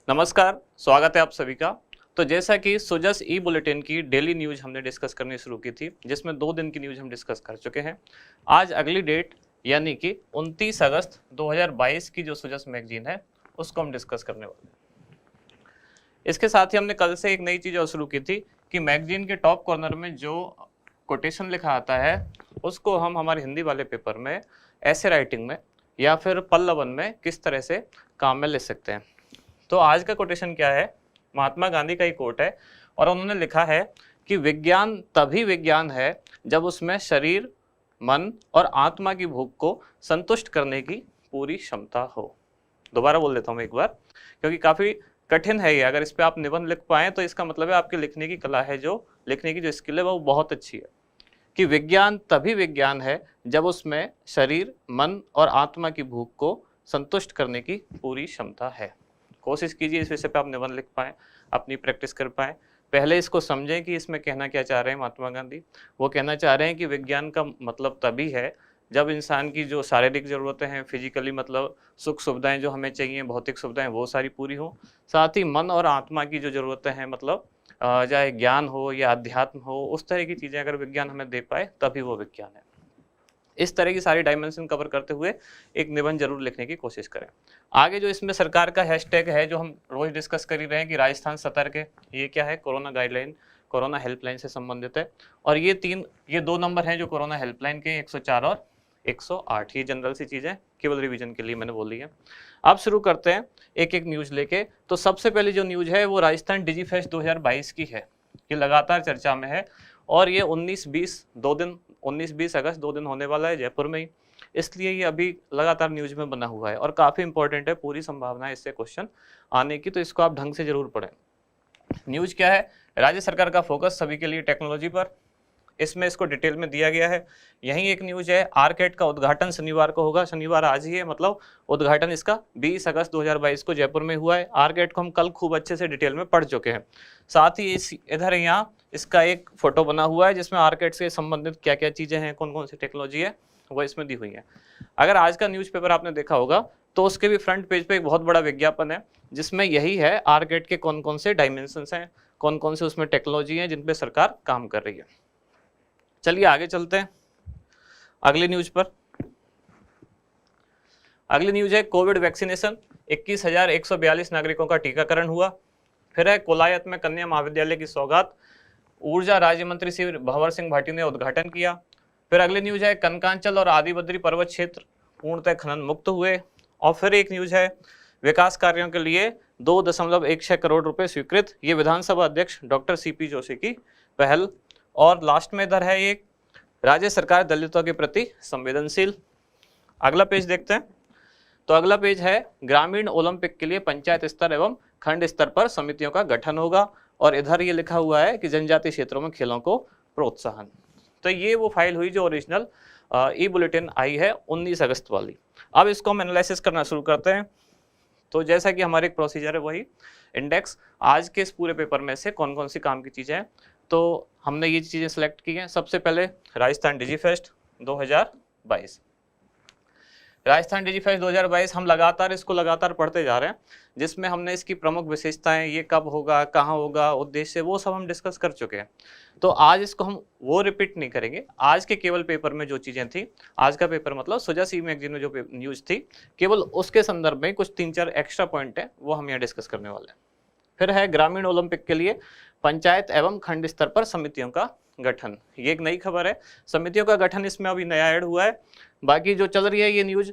नमस्कार, स्वागत है आप सभी का। तो जैसा कि सुजस ई बुलेटिन की डेली न्यूज़ हमने डिस्कस करनी शुरू की थी, जिसमें 2 दिन की न्यूज़ हम डिस्कस कर चुके हैं। आज अगली डेट यानी कि 29 अगस्त 2022 की जो सुजस मैगजीन है, उसको हम डिस्कस करने वाले हैं। इसके साथ ही हमने कल से एक नई चीज़ और शुरू की थी कि मैगजीन के टॉप कॉर्नर में जो कोटेशन लिखा आता है, उसको हम हमारे हिंदी वाले पेपर में ऐसे राइटिंग में या फिर पल्लवन में किस तरह से काम में ले सकते हैं। तो आज का कोटेशन क्या है? महात्मा गांधी का ही कोट है और उन्होंने लिखा है कि विज्ञान तभी विज्ञान है जब उसमें शरीर, मन और आत्मा की भूख को संतुष्ट करने की पूरी क्षमता हो। दोबारा बोल देता हूँ एक बार, क्योंकि काफ़ी कठिन है ये। अगर इस पे आप निबंध लिख पाएँ तो इसका मतलब है आपकी लिखने की कला है, जो लिखने की जो स्किल है वो बहुत अच्छी है। कि विज्ञान तभी विज्ञान है जब उसमें शरीर, मन और आत्मा की भूख को संतुष्ट करने की पूरी क्षमता है। कोशिश कीजिए इस विषय पे आप निबंध लिख पाएँ, अपनी प्रैक्टिस कर पाएँ। पहले इसको समझें कि इसमें कहना क्या चाह रहे हैं महात्मा गांधी। वो कहना चाह रहे हैं कि विज्ञान का मतलब तभी है जब इंसान की जो शारीरिक ज़रूरतें हैं, फिजिकली मतलब सुख सुविधाएं जो हमें चाहिए, भौतिक सुविधाएं, वो सारी पूरी हो। साथ ही मन और आत्मा की जो ज़रूरतें हैं, मतलब चाहे ज्ञान हो या अध्यात्म हो, उस तरह की चीज़ें अगर विज्ञान हमें दे पाए तभी वो विज्ञान है। इस तरह की सारी डायमेंशन कवर करते हुए एक निबंध जरूर लिखने की कोशिश करें। आगे जो इसमें सरकार का हैशटैग है, जो हम रोज डिस्कस कर ही रहे हैं कि राजस्थान सतर्क है, ये क्या है? कोरोना गाइडलाइन, कोरोना हेल्पलाइन से संबंधित है। और ये दो नंबर हैं जो कोरोना हेल्पलाइन के, 104 और 108। ये जनरल सी चीज़ें केवल रिवीजन के लिए मैंने बोली है। अब शुरू करते हैं एक एक न्यूज़ लेके। तो सबसे पहले जो न्यूज़ है वो राजस्थान डिजीफेस्ट 2022 की है। ये लगातार चर्चा में है और ये 19-20 अगस्त 2 दिन होने वाला है जयपुर में ही, इसलिए ये अभी लगातार न्यूज़ में बना हुआ है और काफ़ी इंपॉर्टेंट है। पूरी संभावना है इससे क्वेश्चन आने की, तो इसको आप ढंग से जरूर पढ़ें। न्यूज़ क्या है? राज्य सरकार का फोकस सभी के लिए टेक्नोलॉजी पर, इसमें इसको डिटेल में दिया गया है। यही एक न्यूज़ है, आरकेट का उद्घाटन शनिवार को होगा। शनिवार आज ही है, मतलब उद्घाटन इसका 20 अगस्त 2022 को जयपुर में हुआ है। आरकेट को हम कल खूब अच्छे से डिटेल में पढ़ चुके हैं। साथ ही इधर यहाँ इसका एक फोटो बना हुआ है जिसमें आरकेट से संबंधित क्या क्या चीज़ें हैं, कौन कौन सी टेक्नोलॉजी है, वो इसमें दी हुई है। अगर आज का न्यूज़पेपर आपने देखा होगा तो उसके भी फ्रंट पेज पे एक बहुत बड़ा विज्ञापन है जिसमें यही है आरकेट के कौन कौन से डायमेंशंस हैं, कौन कौन से उसमें टेक्नोलॉजी हैं जिन पे सरकार काम कर रही है। चलिए आगे चलते हैं अगली न्यूज पर। अगली न्यूज है कोविड वैक्सीनेशन, 21,142 नागरिकों का टीकाकरण हुआ। फिर है कोलायत में कन्या महाविद्यालय की सौगात, ऊर्जा राज्य मंत्री श्री भंवर सिंह भाटी ने उद्घाटन किया। फिर अगली न्यूज है कनकांचल और आदिबद्री पर्वत क्षेत्र पूर्णतः खनन मुक्त हुए। और फिर एक न्यूज है विकास कार्यों के लिए 2.16 करोड़ रुपए स्वीकृत, ये विधानसभा अध्यक्ष डॉक्टर सीपी जोशी की पहल। और लास्ट में इधर है एक, राज्य सरकार दलितों के प्रति संवेदनशील। अगला पेज देखते हैं। तो अगला पेज है ग्रामीण ओलंपिक के लिए पंचायत स्तर एवं खंड स्तर पर समितियों का गठन होगा। और इधर ये लिखा हुआ है कि जनजातीय क्षेत्रों में खेलों को प्रोत्साहन। तो ये वो फाइल हुई जो ओरिजिनल ई बुलेटिन आई है 19 अगस्त वाली। अब इसको हम एनालिसिस करना शुरू करते हैं। तो जैसा कि हमारे एक प्रोसीजर है वही इंडेक्स, आज के इस पूरे पेपर में से कौन कौन सी काम की चीज़ें हैं, तो हमने ये चीज़ें सेलेक्ट की हैं। सबसे पहले राजस्थान डिजीफेस्ट 2022। राजस्थान डिजीफेस्ट 2022 हम लगातार पढ़ते जा रहे हैं, जिसमें हमने इसकी प्रमुख विशेषताएं, ये कब होगा, कहाँ होगा, उद्देश्य, वो सब हम डिस्कस कर चुके हैं। तो आज इसको हम वो रिपीट नहीं करेंगे। आज के केवल पेपर में जो चीज़ें थी, आज का पेपर मतलब सुजस ई मैगजीन में जो न्यूज़ थी, केवल उसके संदर्भ में कुछ 3-4 एक्स्ट्रा पॉइंट है, वो हम यहाँ डिस्कस करने वाले हैं। फिर है ग्रामीण ओलंपिक के लिए पंचायत एवं खंड स्तर पर समितियों का गठन, ये एक नई खबर है। समितियों का गठन इसमें अभी नया ऐड हुआ है। बाकी जो चल रही है ये न्यूज़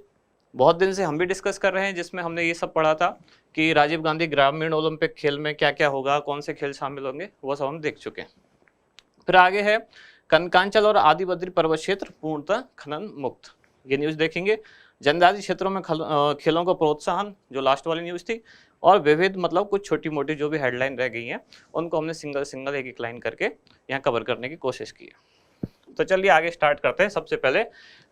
बहुत दिन से हम भी डिस्कस कर रहे हैं, जिसमें हमने ये सब पढ़ा था कि राजीव गांधी ग्रामीण ओलंपिक खेल में क्या क्या होगा, कौन से खेल शामिल होंगे, वो सब हम देख चुके हैं। फिर आगे है कनकांचल और आदिबद्री पर्वत क्षेत्र पूर्णतः खनन मुक्त, ये न्यूज़ देखेंगे। जनजातीय क्षेत्रों में खेलों को प्रोत्साहन, जो लास्ट वाली न्यूज़ थी। और विविध मतलब कुछ छोटी मोटी जो भी हेडलाइन रह गई हैं उनको हमने सिंगल एक लाइन करके यहाँ कवर करने की कोशिश की है। तो चलिए आगे स्टार्ट करते हैं। सबसे पहले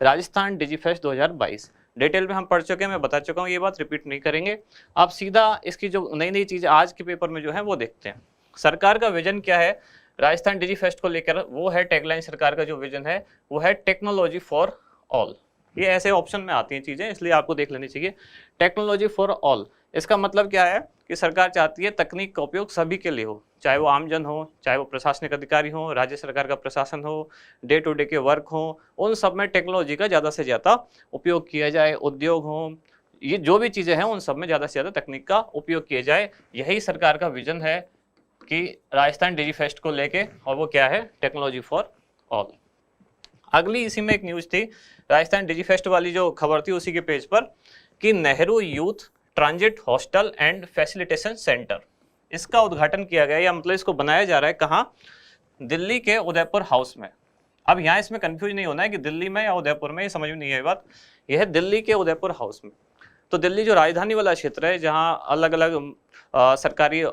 राजस्थान डिजीफेस्ट 2022 डिटेल में हम पढ़ चुके हैं, मैं बता चुका हूँ, ये बात रिपीट नहीं करेंगे। आप सीधा इसकी जो नई नई चीज़ें आज के पेपर में जो है वो देखते हैं। सरकार का विजन क्या है राजस्थान डिजीफेस्ट को लेकर, वो है टैगलाइन सरकार का जो विजन है वो है टेक्नोलॉजी फॉर ऑल। ये ऐसे ऑप्शन में आती हैं चीज़ें, इसलिए आपको देख लेनी चाहिए। टेक्नोलॉजी फॉर ऑल, इसका मतलब क्या है कि सरकार चाहती है तकनीक का उपयोग सभी के लिए हो, चाहे वो आमजन हो, चाहे वो प्रशासनिक अधिकारी हो, राज्य सरकार का प्रशासन हो, डे टू डे के वर्क हो, उन सब में टेक्नोलॉजी का ज़्यादा से ज़्यादा उपयोग किया जाए। उद्योग हो, ये जो भी चीज़ें हैं उन सब में ज़्यादा से ज़्यादा तकनीक का उपयोग किया जाए। यही सरकार का विजन है कि राजस्थान डिजीफेस्ट को लेके, और वो क्या है, टेक्नोलॉजी फॉर ऑल। अगली इसी में एक न्यूज़ थी, राजस्थान डिजीफेस्ट वाली जो खबर थी उसी के पेज पर, कि Nehru youth transit hostel and facilitation centre, इसका उद्घाटन किया गया, या मतलब इसको बनाया जा रहा है कहाँ, दिल्ली के उदयपुर हाउस में। अब यहाँ इसमें कंफ्यूज नहीं होना है कि दिल्ली में या उदयपुर में, ये समझ में नहीं है बात, यह है दिल्ली के उदयपुर हाउस में। तो दिल्ली जो राजधानी वाला क्षेत्र है, जहाँ अलग अलग सरकारी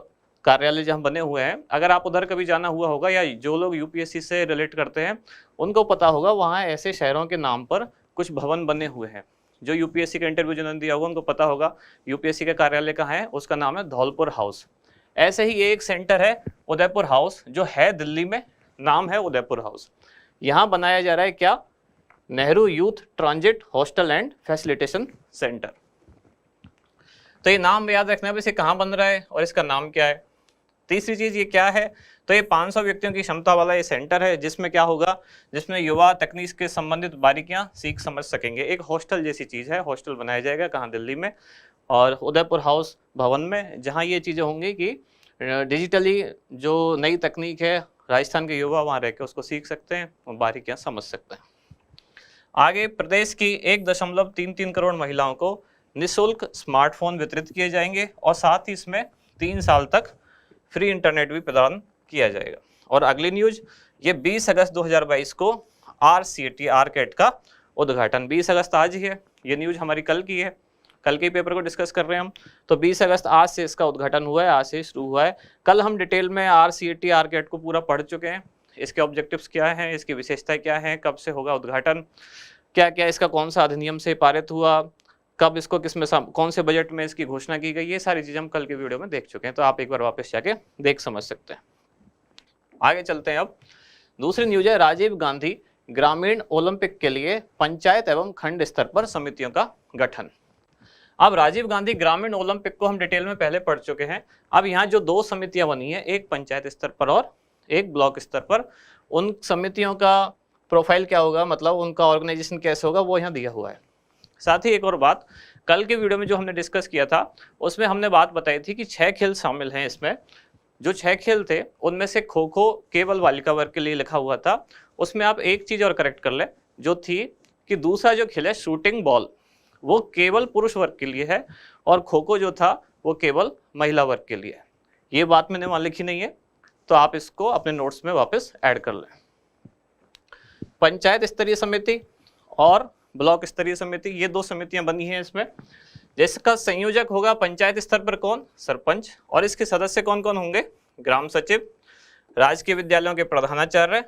कार्यालय जहाँ बने हुए हैं, अगर आप उधर कभी जाना हुआ होगा, या जो लोग यूपीएससी से रिलेट करते हैं उनको पता होगा, वहाँ ऐसे शहरों के नाम पर कुछ भवन बने हुए हैं। जो यूपीएससी का इंटरव्यू जिन्होंने दिया होगा उनको पता होगा यूपीएससी का कार्यालय कहाँ है, उसका नाम है धौलपुर हाउस। ऐसे ही ये एक सेंटर है उदयपुर हाउस, जो है दिल्ली में, नाम है उदयपुर हाउस। यहाँ बनाया जा रहा है क्या, Nehru youth transit hostel and facilitation centre. तो ये नाम याद रखना है, इसे कहाँ बन रहा है और इसका नाम क्या है। तीसरी चीज ये क्या है, तो ये 500 व्यक्तियों की क्षमता वाला ये सेंटर है, जिसमें क्या होगा, जिसमें युवा तकनीक के संबंधित बारीकियां सीख समझ सकेंगे। एक हॉस्टल जैसी चीज है, हॉस्टल बनाया जाएगा कहाँ, दिल्ली में, और उदयपुर हाउस भवन में, जहाँ ये चीजें होंगी कि डिजिटली जो नई तकनीक है राजस्थान के युवा वहाँ रह के उसको सीख सकते हैं और बारीकियां समझ सकते हैं। आगे, प्रदेश की 1.33 करोड़ महिलाओं को निःशुल्क स्मार्टफोन वितरित किए जाएंगे, और साथ ही इसमें 3 साल तक फ्री इंटरनेट भी प्रदान किया जाएगा। और अगली न्यूज, ये 20 अगस्त 2022 को RCET आरकेट का उद्घाटन, 20 अगस्त आज ही है, ये न्यूज हमारी कल की है, कल के पेपर को डिस्कस कर रहे हैं हम। तो 20 अगस्त आज से इसका उद्घाटन हुआ है, आज से शुरू हुआ है। कल हम डिटेल में RCET आरकेट को पूरा पढ़ चुके हैं, इसके ऑब्जेक्टिव्स क्या हैं, इसकी विशेषताएं क्या हैं, कब से होगा उद्घाटन, क्या क्या इसका कौन सा अधिनियम से पारित हुआ, कब इसको किस में कौन से बजट में इसकी घोषणा की गई, ये सारी चीजें हम कल के वीडियो में देख चुके हैं। तो आप एक बार वापस जाके देख समझ सकते हैं। आगे चलते हैं। अब दूसरी न्यूज है, राजीव गांधी ग्रामीण ओलंपिक के लिए पंचायत एवं खंड स्तर पर समितियों का गठन। अब राजीव गांधी ग्रामीण ओलंपिक को हम डिटेल में पहले पढ़ चुके हैं। अब यहाँ जो 2 समितियां बनी है, एक पंचायत स्तर पर और एक ब्लॉक स्तर पर, उन समितियों का प्रोफाइल क्या होगा, मतलब उनका ऑर्गेनाइजेशन कैसे होगा, वो यहाँ दिया हुआ है। साथ ही एक और बात, कल के वीडियो में जो हमने डिस्कस किया था उसमें हमने बात बताई थी कि 6 खेल शामिल हैं इसमें। जो 6 खेल थे उनमें से खो खो केवल बालिका वर्ग के लिए लिखा हुआ था। उसमें आप एक चीज़ और करेक्ट कर ले, जो थी कि दूसरा जो खेल है शूटिंग बॉल, वो केवल पुरुष वर्ग के लिए है, और खो खो जो था वो केवल महिला वर्ग के लिए है। ये बात मैंने वहाँ लिखी नहीं है, तो आप इसको अपने नोट्स में वापस ऐड कर लें। पंचायत स्तरीय समिति और ब्लॉक स्तरीय समिति, ये 2 समितियां बनी हैं इसमें, जिसका संयोजक होगा पंचायत स्तर पर कौन, सरपंच, और इसके सदस्य कौन कौन होंगे, ग्राम सचिव, राजकीय विद्यालयों के प्रधानाचार्य,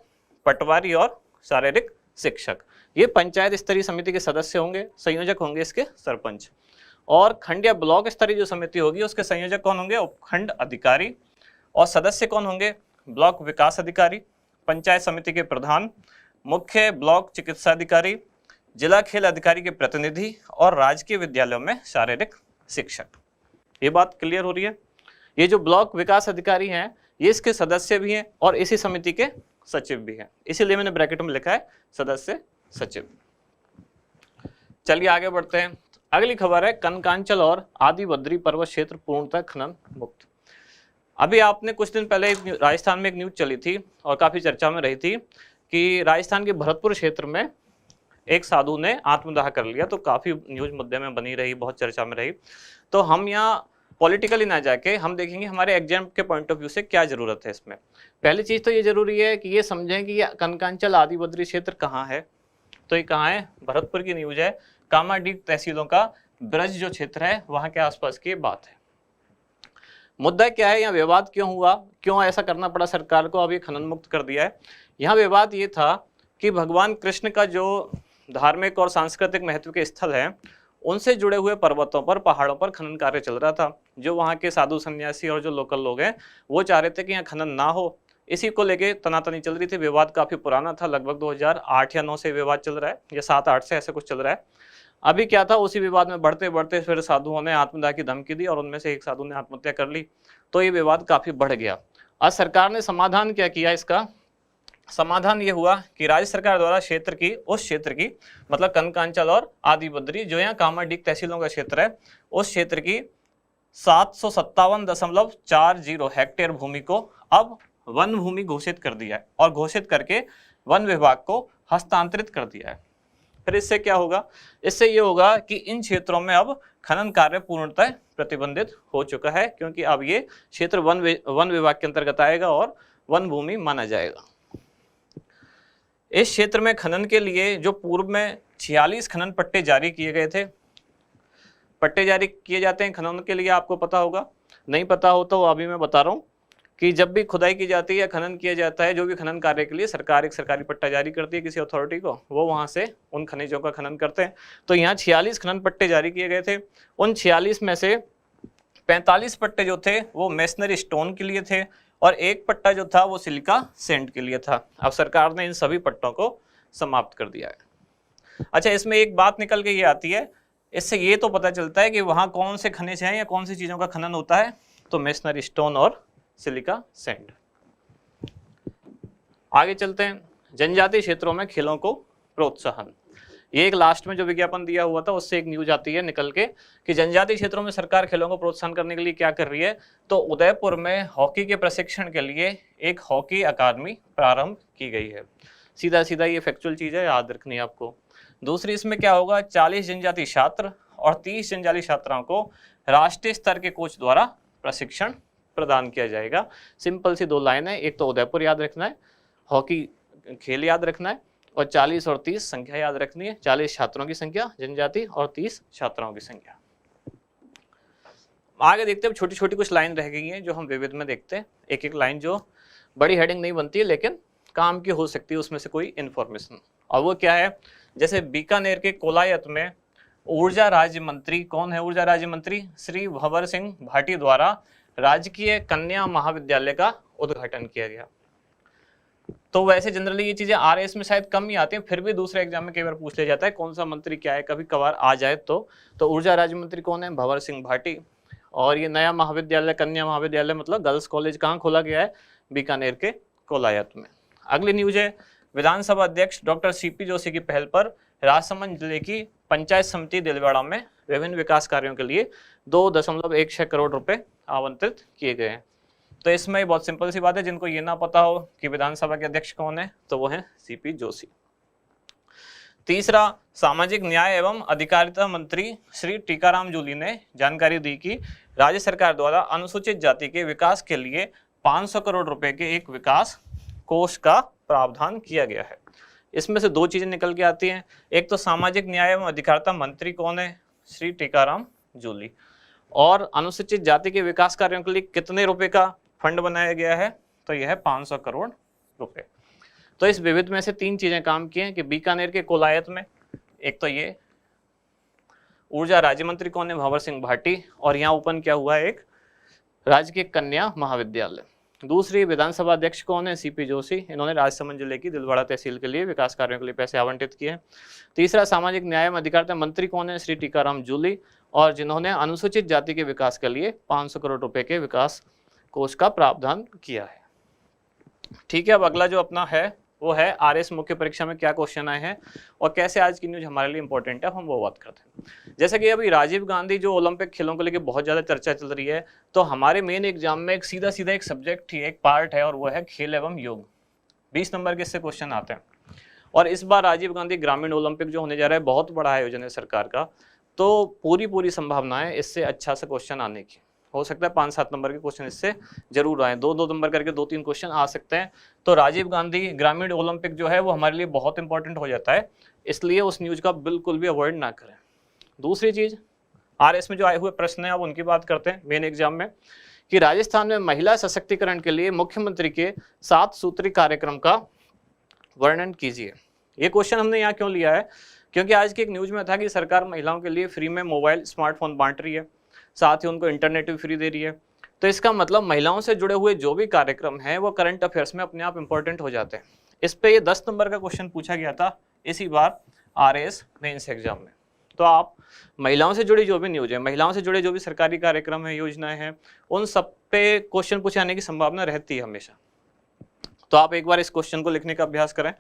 पटवारी और शारीरिक शिक्षक। ये पंचायत स्तरीय समिति के सदस्य होंगे, संयोजक होंगे इसके सरपंच। और खंड या ब्लॉक स्तरीय जो समिति होगी उसके संयोजक कौन होंगे, उपखंड अधिकारी, और सदस्य कौन होंगे, ब्लॉक विकास अधिकारी, पंचायत समिति के प्रधान, मुख्य ब्लॉक चिकित्सा अधिकारी, जिला खेल अधिकारी के प्रतिनिधि, और राजकीय विद्यालयों में शारीरिक शिक्षक। ये बात क्लियर हो रही है। ये जो ब्लॉक विकास अधिकारी हैं ये इसके सदस्य भी हैं और इसी समिति के सचिव भी हैं, इसीलिए मैंने ब्रैकेट में लिखा है सदस्य सचिव। चलिए आगे बढ़ते हैं। अगली खबर है, कनकांचल और आदि बद्री पर्वत क्षेत्र पूर्णतः खनन मुक्त। अभी आपने कुछ दिन पहले राजस्थान में एक न्यूज चली थी और काफी चर्चा में रही थी कि राजस्थान के भरतपुर क्षेत्र में एक साधु ने आत्मदाह कर लिया, तो काफी न्यूज मुद्दे में बनी रही, बहुत चर्चा में रही। तो हम यहाँ पॉलिटिकली ना जाके हम देखेंगे हमारे एग्जाम के पॉइंट ऑफ व्यू से क्या जरूरत है इसमें। पहली चीज तो ये जरूरी है कि ये समझें कि ये कनकांचल आदि बद्री क्षेत्र कहाँ है। तो ये कहाँ है, भरतपुर की न्यूज है, कामाडीह तहसीलों का ब्रज जो क्षेत्र है वहां के आसपास की बात है। मुद्दा क्या है, यहाँ विवाद क्यों हुआ, क्यों ऐसा करना पड़ा सरकार को, अब ये खनन मुक्त कर दिया है। यहाँ विवाद ये था कि भगवान कृष्ण का जो धार्मिक और सांस्कृतिक महत्व के स्थल है उनसे जुड़े हुए पर्वतों पर, पहाड़ों पर खनन कार्य चल रहा था। जो वहाँ के साधु सन्यासी और जो लोकल लोग हैं वो चाह रहे थे कि यहाँ खनन ना हो। इसी को लेके तनातनी चल रही थी। विवाद काफी पुराना था, लगभग 2008 या 9 से विवाद चल रहा है, या 7-8 से ऐसे कुछ चल रहा है। अभी क्या था, उसी विवाद में बढ़ते बढ़ते फिर साधुओं ने आत्मदाह की धमकी दी और उनमें से एक साधु ने आत्महत्या कर ली, तो ये विवाद काफी बढ़ गया। आज सरकार ने समाधान क्या किया, इसका समाधान ये हुआ कि राज्य सरकार द्वारा उस क्षेत्र की मतलब कनकांचल और आदि बद्री जो यहाँ कामाडीक तहसीलों का क्षेत्र है, उस क्षेत्र की 757.40 हेक्टेयर भूमि को अब वन भूमि घोषित कर दिया है और घोषित करके वन विभाग को हस्तांतरित कर दिया है। फिर इससे क्या होगा, इससे ये होगा कि इन क्षेत्रों में अब खनन कार्य पूर्णतः प्रतिबंधित हो चुका है, क्योंकि अब ये क्षेत्र वन विभाग के अंतर्गत आएगा और वन भूमि माना जाएगा। इस क्षेत्र में खनन के लिए जो पूर्व में 46 खनन पट्टे जारी किए गए थे, पट्टे जारी किए जाते हैं खनन के लिए, आपको पता होगा, नहीं पता हो तो अभी मैं बता रहा हूँ कि जब भी खुदाई की जाती है या खनन किया जाता है, जो भी खनन कार्य के लिए सरकार एक सरकारी पट्टा जारी करती है किसी अथॉरिटी को, वो वहाँ से उन खनिजों का खनन करते हैं। तो यहाँ 46 खनन पट्टे जारी किए गए थे। उन 46 में से 45 पट्टे जो थे वो मेसनरी स्टोन के लिए थे और एक पट्टा जो था वो सिलिका सैंड के लिए था। अब सरकार ने इन सभी पट्टों को समाप्त कर दिया है। अच्छा, इसमें एक बात निकल के ये आती है, इससे ये तो पता चलता है कि वहाँ कौन से खनिज हैं या कौन सी चीज़ों का खनन होता है, तो मेसनरी स्टोन और सिलिका सैंड। आगे चलते हैं, जनजातीय क्षेत्रों में खेलों को प्रोत्साहन। ये एक लास्ट में जो विज्ञापन दिया हुआ था उससे एक न्यूज आती है निकल के कि जनजातीय क्षेत्रों में सरकार खेलों को प्रोत्साहन करने के लिए क्या कर रही है, तो उदयपुर में हॉकी के प्रशिक्षण के लिए एक हॉकी अकादमी प्रारंभ की गई है। सीधा सीधा ये फैक्चुअल चीज़ है, याद रखनी है आपको। दूसरी इसमें क्या होगा, 40 जनजातीय छात्र और 30 जनजातीय छात्राओं को राष्ट्रीय स्तर के कोच द्वारा प्रशिक्षण प्रदान किया जाएगा। सिंपल सी 2 लाइन है, एक तो उदयपुर याद रखना है, हॉकी खेल याद रखना है और 40 और 30 संख्या याद रखनी है। 40 छात्रों की संख्या जनजाति और 30 छात्राओं की संख्या। आगे देखते हैं, छोटी छोटी कुछ लाइन रह गई हैं जो हम विविध में देखते हैं, एक एक लाइन जो बड़ी हेडिंग नहीं बनती है लेकिन काम की हो सकती है, उसमें से कोई इंफॉर्मेशन। और वो क्या है, जैसे बीकानेर के कोलायत में ऊर्जा राज्य मंत्री, कौन है ऊर्जा राज्य मंत्री, श्री भंवर सिंह भाटी द्वारा राजकीय कन्या महाविद्यालय का उद्घाटन किया गया। तो वैसे जनरली ये चीजें आरएस में शायद कम ही आती हैं, फिर भी दूसरे एग्जाम में कई बार पूछ लिया जाता है कौन सा मंत्री क्या है, कभी कभार आ जाए तो ऊर्जा राज्य मंत्री कौन है, भंवर सिंह भाटी। और ये नया महाविद्यालय, कन्या महाविद्यालय मतलब गर्ल्स कॉलेज कहाँ खोला गया है, बीकानेर के कोलायत में। अगली न्यूज है, विधानसभा अध्यक्ष डॉक्टर सीपी जोशी की पहल पर राजसमंद जिले की पंचायत समिति दिलवाड़ा में विभिन्न विकास कार्यों के लिए 2.16 करोड़ रुपए आवंटित किए गए हैं। तो इसमें बहुत सिंपल सी बात है, जिनको ये ना पता हो कि विधानसभा के अध्यक्ष कौन है तो वो है सीपी जोशी। तीसरा, सामाजिक न्याय एवं अधिकारिता मंत्री श्री टीकाराम जूली ने जानकारी दी कि राज्य सरकार द्वारा अनुसूचित जाति के विकास के लिए 500 करोड़ रुपए के एक विकास कोष का प्रावधान किया गया है। इसमें से 2 चीजें निकल के आती हैं, एक तो सामाजिक न्याय एवं अधिकारिता मंत्री कौन है, श्री टीकाराम जूली, और अनुसूचित जाति के विकास कार्यों के लिए कितने रुपए का फंड बनाया गया है, तो यह है 500 करोड़ रुपए। तो इस विविध में से 3 चीजें काम की हैं कि बीकानेर के कोलायत में एक तो ये ऊर्जा राज्य मंत्री कौन है, भंवर सिंह भाटी, और यहाँ ओपन क्या हुआ है एक राजकीय कन्या महाविद्यालय। दूसरी, विधानसभा अध्यक्ष कौन है, सीपी जोशी, इन्होंने राजसमंद जिले की दिलवाड़ा तहसील के लिए विकास कार्यों के लिए पैसे आवंटित किए हैं। तीसरा, सामाजिक न्याय एवं अधिकारिता मंत्री कौन है, श्री टीकाराम जूली, और जिन्होंने अनुसूचित जाति के विकास के लिए 500 करोड़ रुपए के विकास कोष का प्रावधान किया है। ठीक है, अब अगला जो अपना है वो है आरएस मुख्य परीक्षा में क्या क्वेश्चन आए हैं और कैसे आज की न्यूज हमारे लिए इंपॉर्टेंट है, हम वो बात करते हैं। जैसे कि अभी राजीव गांधी जो ओलंपिक खेलों को लेकर बहुत ज़्यादा चर्चा चल रही है, तो हमारे मेन एग्जाम में एक सीधा सीधा एक सब्जेक्ट ही एक पार्ट है और वो है खेल एवं योग। 20 नंबर के इससे क्वेश्चन आते हैं। और इस बार राजीव गांधी ग्रामीण ओलंपिक जो होने जा रहा है, बहुत बड़ा आयोजन है सरकार का, तो पूरी संभावना है इससे अच्छा सा क्वेश्चन आने की। हो सकता है 5-7 नंबर के क्वेश्चन इससे जरूर आए, 2-2 नंबर करके 2-3 क्वेश्चन आ सकते हैं। तो राजीव गांधी ग्रामीण ओलंपिक जो है वो हमारे लिए बहुत इंपॉर्टेंट हो जाता है, इसलिए उस न्यूज का बिल्कुल भी अवॉइड ना करें। दूसरी चीज, आरएस में जो आए हुए प्रश्न हैं अब उनकी बात करते हैं मेन एग्जाम में, कि राजस्थान में महिला सशक्तिकरण के लिए मुख्यमंत्री के 7 सूत्री कार्यक्रम का वर्णन कीजिए। ये क्वेश्चन हमने यहाँ क्यों लिया है, क्योंकि आज की एक न्यूज में था कि सरकार महिलाओं के लिए फ्री में मोबाइल स्मार्टफोन बांट रही है, साथ ही उनको इंटरनेट भी फ्री दे रही है। तो इसका मतलब महिलाओं से जुड़े हुए जो भी कार्यक्रम हैं वो करंट अफेयर्स में अपने आप इंपॉर्टेंट हो जाते हैं। इस पे ये 10 नंबर का क्वेश्चन पूछा गया था इसी बार आरएस मेंस एग्जाम में। तो आप महिलाओं से जुड़ी जो भी न्यूज है, महिलाओं से जुड़े जो भी सरकारी कार्यक्रम है, योजनाएं हैं, उन सब पे क्वेश्चन पूछे आने की संभावना रहती है हमेशा। तो आप एक बार इस क्वेश्चन को लिखने का अभ्यास करें।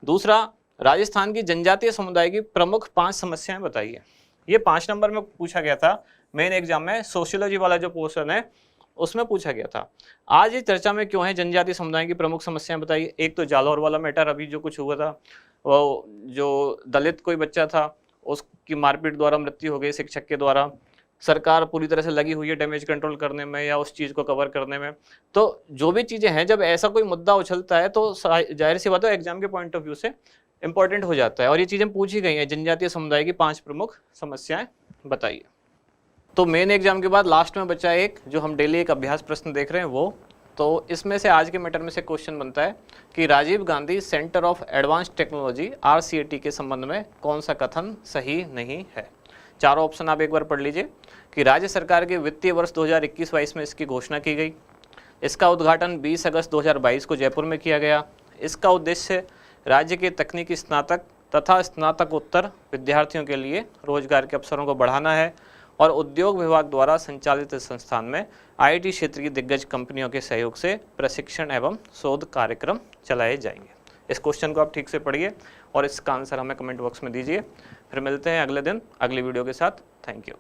दूसरा, राजस्थान की जनजातीय समुदाय की प्रमुख 5 समस्याएं बताइए। ये 5 नंबर में पूछा गया था मेन एग्जाम में, सोशियोलॉजी वाला जो पोर्शन है उसमें पूछा गया था। आज इस चर्चा में क्यों है जनजातीय समुदाय की प्रमुख समस्याएं बताइए। एक तो जालौर वाला मैटर अभी जो कुछ हुआ था, वो जो दलित कोई बच्चा था उसकी मारपीट द्वारा मृत्यु हो गई शिक्षक के द्वारा, सरकार पूरी तरह से लगी हुई है डैमेज कंट्रोल करने में या उस चीज़ को कवर करने में। तो जो भी चीज़ें हैं, जब ऐसा कोई मुद्दा उछलता है तो जाहिर सी बात है एग्जाम के पॉइंट ऑफ व्यू से इंपॉर्टेंट हो जाता है। और ये चीज़ें पूछी गई हैं, जनजातीय समुदाय की 5 प्रमुख समस्याएं बताइए। तो मेन एग्जाम के बाद लास्ट में बचा एक जो हम डेली एक अभ्यास प्रश्न देख रहे हैं वो, तो इसमें से आज के मैटर में से क्वेश्चन बनता है कि Rajiv Gandhi centre of advance technology RCAT के संबंध में कौन सा कथन सही नहीं है। चारों ऑप्शन आप एक बार पढ़ लीजिए कि राज्य सरकार के वित्तीय वर्ष 2021-22 में इसकी घोषणा की गई, इसका उद्घाटन 20 अगस्त 2022 को जयपुर में किया गया, इसका उद्देश्य राज्य के तकनीकी स्नातक तथा स्नातकोत्तर विद्यार्थियों के लिए रोजगार के अवसरों को बढ़ाना है और उद्योग विभाग द्वारा संचालित इस संस्थान में IIT क्षेत्र की दिग्गज कंपनियों के सहयोग से प्रशिक्षण एवं शोध कार्यक्रम चलाए जाएंगे। इस क्वेश्चन को आप ठीक से पढ़िए और इसका आंसर हमें कमेंट बॉक्स में दीजिए। फिर मिलते हैं अगले दिन अगली वीडियो के साथ। Thank you.